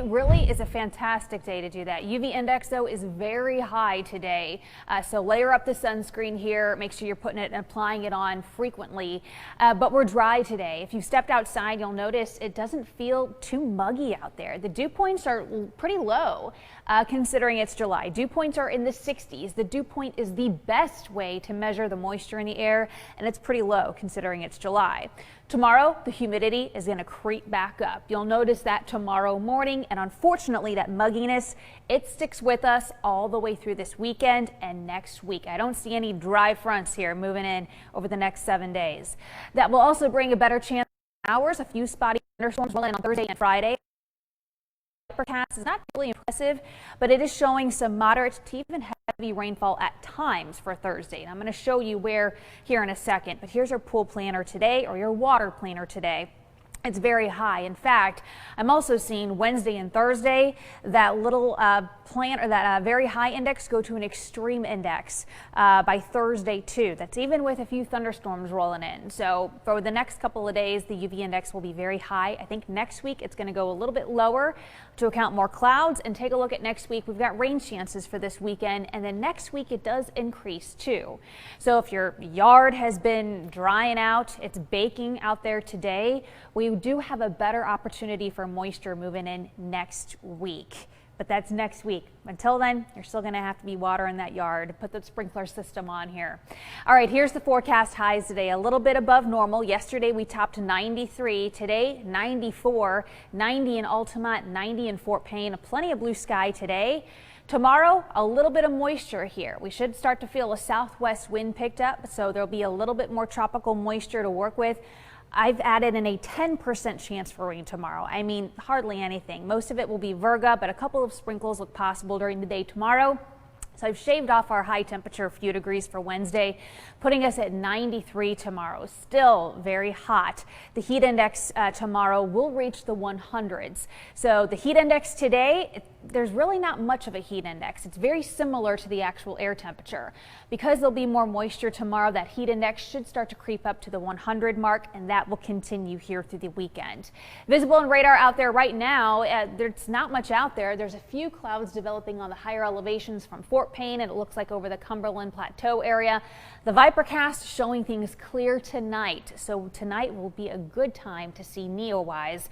really is a fantastic day to do that. UV index, though, is very high today. So layer up the sunscreen here. Make sure you're putting it and applying it on frequently. But we're dry today. If you stepped outside, you'll notice it doesn't feel too muggy out there. The dew points are pretty low considering it's July. Dew points are in the 60s. The dew point is the best way to measure the moisture in the air, and it's pretty low considering it's July. Tomorrow, the humidity is going to creep back up. You'll notice that tomorrow morning, and unfortunately that mugginess, it sticks with us all the way through this weekend and next week. I don't see any dry fronts here moving in over the next 7 days. That will also bring a better chance of hours. A few spotty thunderstorms will end on Thursday and Friday. VIPIRCAST is not really impressive, but it is showing some moderate to even heavy rainfall at times for Thursday. And I'm going to show you where here in a second. But here's your pool planner today, or your water planner today. It's very high. In fact, I'm also seeing Wednesday and Thursday that little very high index go to an extreme index by Thursday too. That's even with a few thunderstorms rolling in. So for the next couple of days, the UV index will be very high. I think next week it's going to go a little bit lower to account more clouds. And take a look at next week. We've got rain chances for this weekend, and then next week it does increase too. So if your yard has been drying out, it's baking out there today, we do have a better opportunity for moisture moving in next week. But that's next week. Until then, you're still going to have to be watering that yard. Put the sprinkler system on here. All right, here's the forecast highs today. A little bit above normal. Yesterday we topped 93. Today 94, 90 in Altamont, 90 in Fort Payne. Plenty of blue sky today. Tomorrow, a little bit of moisture here. We should start to feel a southwest wind picked up, so there'll be a little bit more tropical moisture to work with. I've added in a 10% chance for rain tomorrow. I mean, hardly anything. Most of it will be virga, but a couple of sprinkles look possible during the day tomorrow. So I've shaved off our high temperature a few degrees for Wednesday, putting us at 93 tomorrow. Still very hot. The heat index tomorrow will reach the 100s. So the heat index today, there's really not much of a heat index. It's very similar to the actual air temperature. Because there'll be more moisture tomorrow, that heat index should start to creep up to the 100 mark, and that will continue here through the weekend. Visible and radar out there right now, there's not much out there. There's a few clouds developing on the higher elevations from Fort Payne, and it looks like over the Cumberland Plateau area. The VIPIRCAST showing things clear tonight. So tonight will be a good time to see Neowise,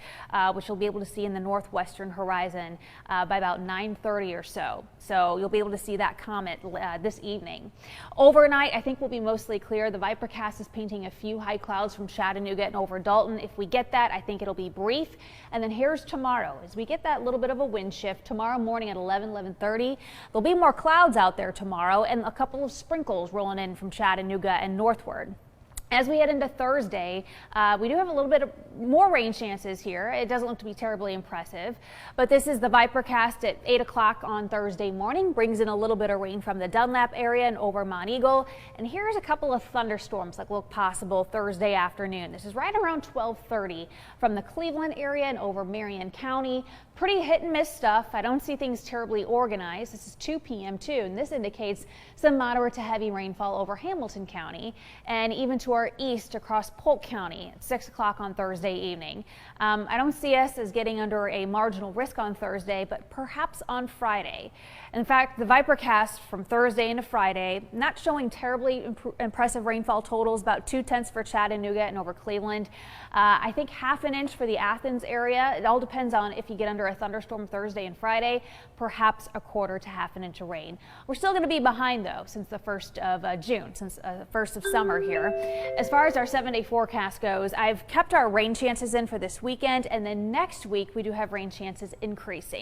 which you'll be able to see in the northwestern horizon by about 9:30 or so. So you'll be able to see that comet this evening. Overnight, I think will be mostly clear. The VIPIRCAST is painting a few high clouds from Chattanooga and over Dalton. If we get that, I think it'll be brief. And then here's tomorrow. As we get that little bit of a wind shift, tomorrow morning at 11:30, there'll be more clouds out there tomorrow and a couple of sprinkles rolling in from Chattanooga and northward. As we head into Thursday, we do have a little bit of more rain chances here. It doesn't look to be terribly impressive, but this is the VIPIRCAST at 8 o'clock on Thursday morning. Brings in a little bit of rain from the Dunlap area and over Mount Eagle. And here's a couple of thunderstorms that look possible Thursday afternoon. This is right around 12:30 from the Cleveland area and over Marion County. Pretty hit and miss stuff. I don't see things terribly organized. This is 2 p.m. too, and this indicates some moderate to heavy rainfall over Hamilton County and even to our east across Polk County at 6 o'clock on Thursday evening. I don't see us as getting under a marginal risk on Thursday, but perhaps on Friday. In fact, the VIPIRCAST from Thursday into Friday, not showing terribly impressive rainfall totals, about 2/10 for Chattanooga and over Cleveland. I think half an inch for the Athens area. It all depends on if you get under a thunderstorm Thursday and Friday, perhaps a quarter to half an inch of rain. We're still going to be behind though since the 1st of June, since the 1st of summer here. As far as our 7-day forecast goes, I've kept our rain chances in for this weekend, and then next week we do have rain chances increasing.